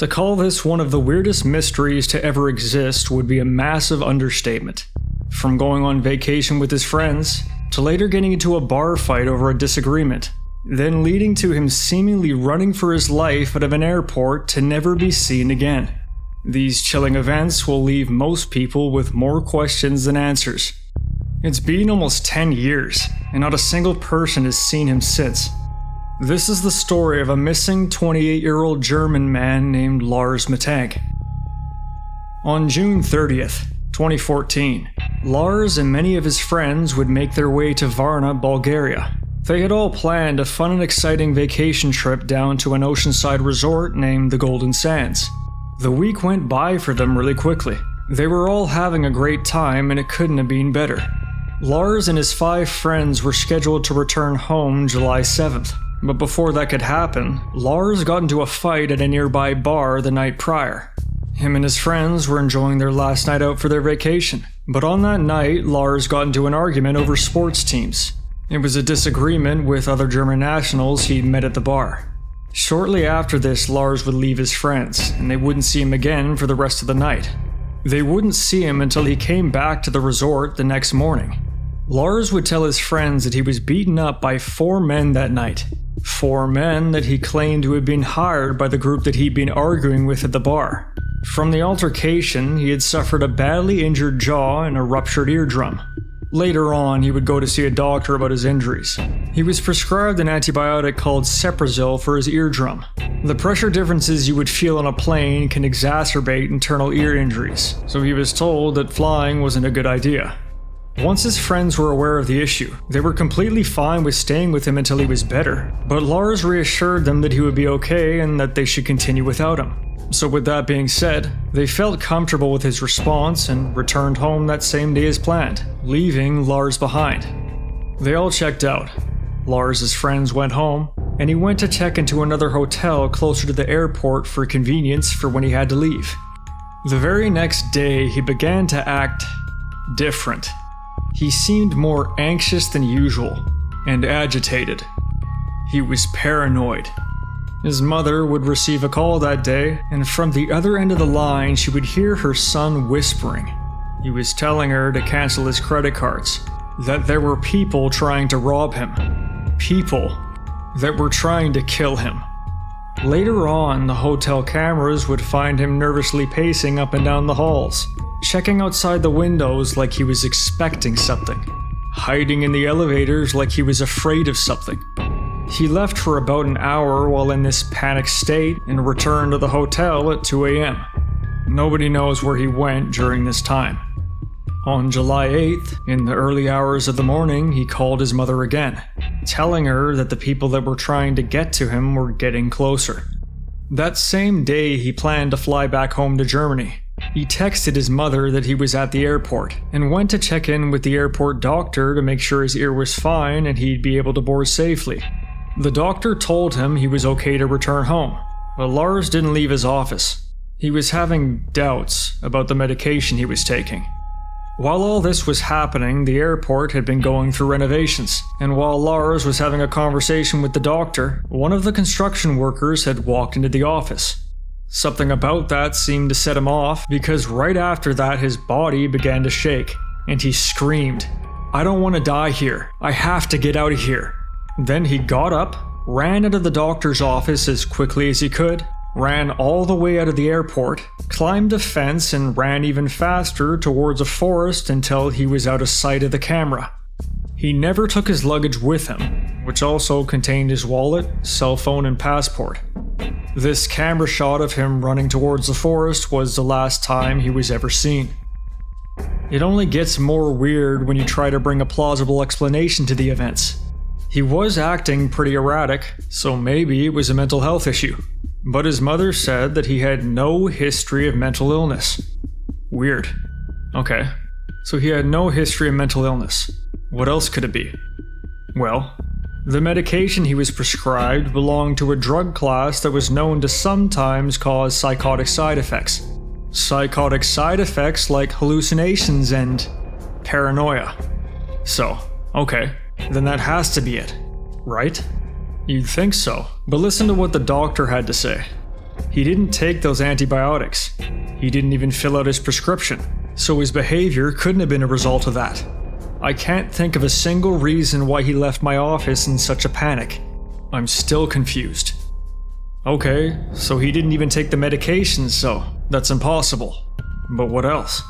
To call this one of the weirdest mysteries to ever exist would be a massive understatement. From going on vacation with his friends, to later getting into a bar fight over a disagreement, then leading to him seemingly running for his life out of an airport to never be seen again. These chilling events will leave most people with more questions than answers. It's been almost 10 years, and not a single person has seen him since. This is the story of a missing 28-year-old German man named Lars Mittank. On June 30th, 2014, Lars and many of his friends would make their way to Varna, Bulgaria. They had all planned a fun and exciting vacation trip down to an oceanside resort named the Golden Sands. The week went by for them really quickly. They were all having a great time and it couldn't have been better. Lars and his 5 friends were scheduled to return home July 7th. But before that could happen, Lars got into a fight at a nearby bar the night prior. Him and his friends were enjoying their last night out for their vacation. But on that night, Lars got into an argument over sports teams. It was a disagreement with other German nationals he'd met at the bar. Shortly after this, Lars would leave his friends, and they wouldn't see him again for the rest of the night. They wouldn't see him until he came back to the resort the next morning. Lars would tell his friends that he was beaten up by 4 men that night. 4 men that he claimed to have been hired by the group that he'd been arguing with at the bar. From the altercation, he had suffered a badly injured jaw and a ruptured eardrum. Later on, he would go to see a doctor about his injuries. He was prescribed an antibiotic called Ciprazil for his eardrum. The pressure differences you would feel on a plane can exacerbate internal ear injuries, so he was told that flying wasn't a good idea. Once his friends were aware of the issue, they were completely fine with staying with him until he was better, but Lars reassured them that he would be okay and that they should continue without him. So with that being said, they felt comfortable with his response and returned home that same day as planned, leaving Lars behind. They all checked out. Lars' friends went home, and he went to check into another hotel closer to the airport for convenience for when he had to leave. The very next day, he began to act different. He seemed more anxious than usual, and agitated. He was paranoid. His mother would receive a call that day, and from the other end of the line she would hear her son whispering. He was telling her to cancel his credit cards, that there were people trying to rob him. People that were trying to kill him. Later on, the hotel cameras would find him nervously pacing up and down the halls, checking outside the windows like he was expecting something, hiding in the elevators like he was afraid of something. He left for about an hour while in this panicked state and returned to the hotel at 2 a.m. Nobody knows where he went during this time. On July 8th, in the early hours of the morning, he called his mother again, telling her that the people that were trying to get to him were getting closer. That same day, he planned to fly back home to Germany. He texted his mother that he was at the airport and went to check in with the airport doctor to make sure his ear was fine and he'd be able to board safely. The doctor told him he was okay to return home, but Lars didn't leave his office. He was having doubts about the medication he was taking. While all this was happening, the airport had been going through renovations, and while Lars was having a conversation with the doctor, one of the construction workers had walked into the office. Something about that seemed to set him off, because right after that his body began to shake, and he screamed, "I don't want to die here. I have to get out of here." Then he got up, ran out of the doctor's office as quickly as he could, ran all the way out of the airport, climbed a fence and ran even faster towards a forest until he was out of sight of the camera. He never took his luggage with him, which also contained his wallet, cell phone, and passport. This camera shot of him running towards the forest was the last time he was ever seen. It only gets more weird when you try to bring a plausible explanation to the events. He was acting pretty erratic, so maybe it was a mental health issue. But his mother said that he had no history of mental illness. Weird. Okay, so he had no history of mental illness. What else could it be? Well, the medication he was prescribed belonged to a drug class that was known to sometimes cause psychotic side effects. Psychotic side effects like hallucinations and paranoia. So, okay, then that has to be it, right? You'd think so, but listen to what the doctor had to say. He didn't take those antibiotics. He didn't even fill out his prescription, so his behavior couldn't have been a result of that. I can't think of a single reason why he left my office in such a panic. I'm still confused. Okay, so he didn't even take the medications, so that's impossible. But what else?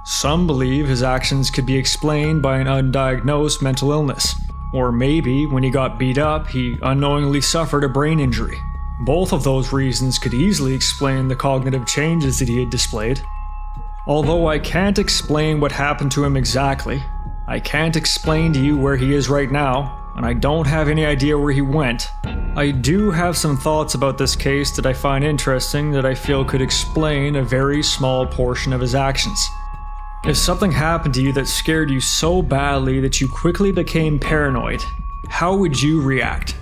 Some believe his actions could be explained by an undiagnosed mental illness. Or maybe when he got beat up, he unknowingly suffered a brain injury. Both of those reasons could easily explain the cognitive changes that he had displayed. Although I can't explain what happened to him exactly, I can't explain to you where he is right now, and I don't have any idea where he went, I do have some thoughts about this case that I find interesting that I feel could explain a very small portion of his actions. If something happened to you that scared you so badly that you quickly became paranoid, how would you react?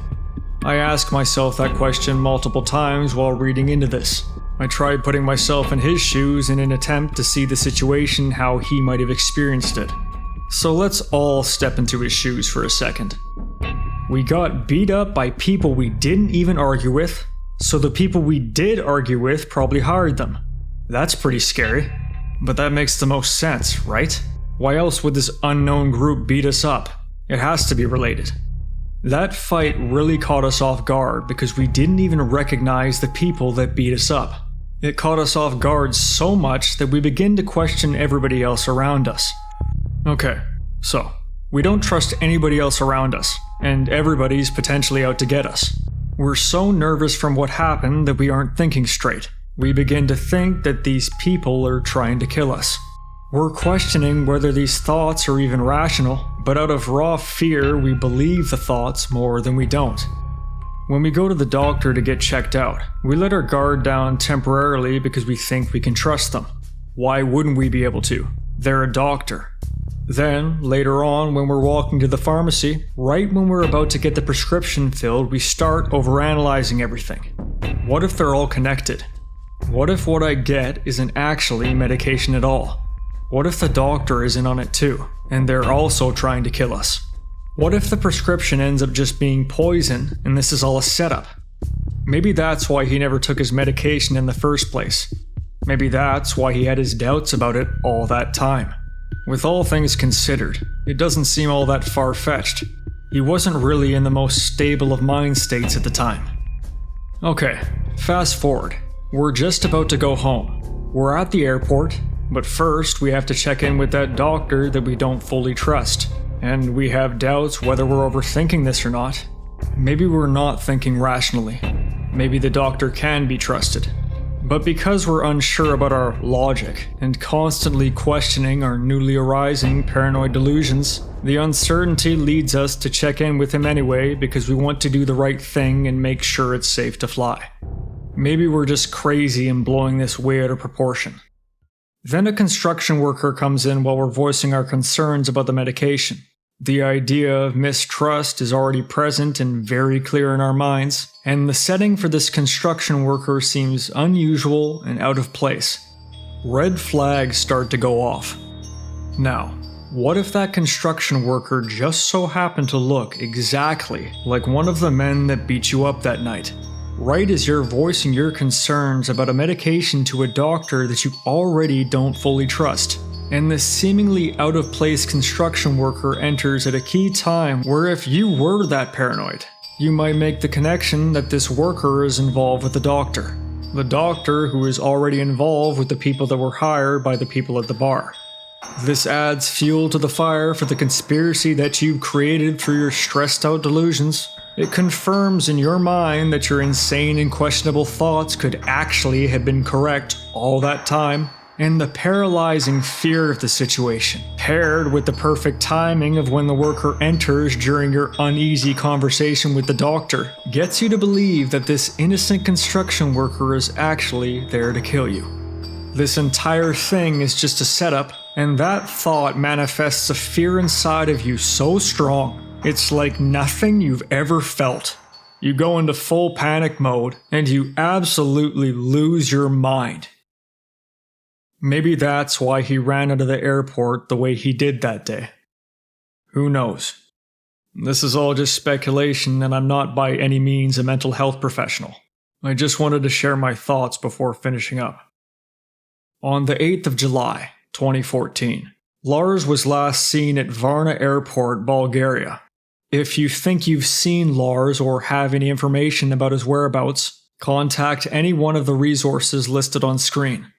I ask myself that question multiple times while reading into this. I tried putting myself in his shoes in an attempt to see the situation how he might have experienced it. So let's all step into his shoes for a second. We got beat up by people we didn't even argue with, so the people we did argue with probably hired them. That's pretty scary. But that makes the most sense, right? Why else would this unknown group beat us up? It has to be related. That fight really caught us off guard because we didn't even recognize the people that beat us up. It caught us off guard so much that we begin to question everybody else around us. Okay, so we don't trust anybody else around us, and everybody's potentially out to get us. We're so nervous from what happened that we aren't thinking straight. We begin to think that these people are trying to kill us. We're questioning whether these thoughts are even rational, but out of raw fear, we believe the thoughts more than we don't. When we go to the doctor to get checked out, we let our guard down temporarily because we think we can trust them. Why wouldn't we be able to? They're a doctor. Then, later on, when we're walking to the pharmacy, right when we're about to get the prescription filled, we start overanalyzing everything. What if they're all connected? What if what I get isn't actually medication at all? What if the doctor is in on it too, and they're also trying to kill us? What if the prescription ends up just being poison, and this is all a setup? Maybe that's why he never took his medication in the first place. Maybe that's why he had his doubts about it all that time. With all things considered, it doesn't seem all that far-fetched. He wasn't really in the most stable of mind states at the time. Okay, fast forward. We're just about to go home. We're at the airport, but first we have to check in with that doctor that we don't fully trust. And we have doubts whether we're overthinking this or not. Maybe we're not thinking rationally. Maybe the doctor can be trusted. But because we're unsure about our logic and constantly questioning our newly arising paranoid delusions, the uncertainty leads us to check in with him anyway because we want to do the right thing and make sure it's safe to fly. Maybe we're just crazy and blowing this way out of proportion. Then a construction worker comes in while we're voicing our concerns about the medication. The idea of mistrust is already present and very clear in our minds, and the setting for this construction worker seems unusual and out of place. Red flags start to go off. Now, what if that construction worker just so happened to look exactly like one of the men that beat you up that night? Right as you're voicing your concerns about a medication to a doctor that you already don't fully trust. And this seemingly out-of-place construction worker enters at a key time where if you were that paranoid, you might make the connection that this worker is involved with the doctor. The doctor who is already involved with the people that were hired by the people at the bar. This adds fuel to the fire for the conspiracy that you've created through your stressed-out delusions. It confirms in your mind that your insane and questionable thoughts could actually have been correct all that time. And the paralyzing fear of the situation, paired with the perfect timing of when the worker enters during your uneasy conversation with the doctor, gets you to believe that this innocent construction worker is actually there to kill you. This entire thing is just a setup, and that thought manifests a fear inside of you so strong, it's like nothing you've ever felt. You go into full panic mode, and you absolutely lose your mind. Maybe that's why he ran out of the airport the way he did that day. Who knows? This is all just speculation, and I'm not by any means a mental health professional. I just wanted to share my thoughts before finishing up. On the 8th of July, 2014, Lars was last seen at Varna Airport, Bulgaria. If you think you've seen Lars or have any information about his whereabouts, contact any one of the resources listed on screen.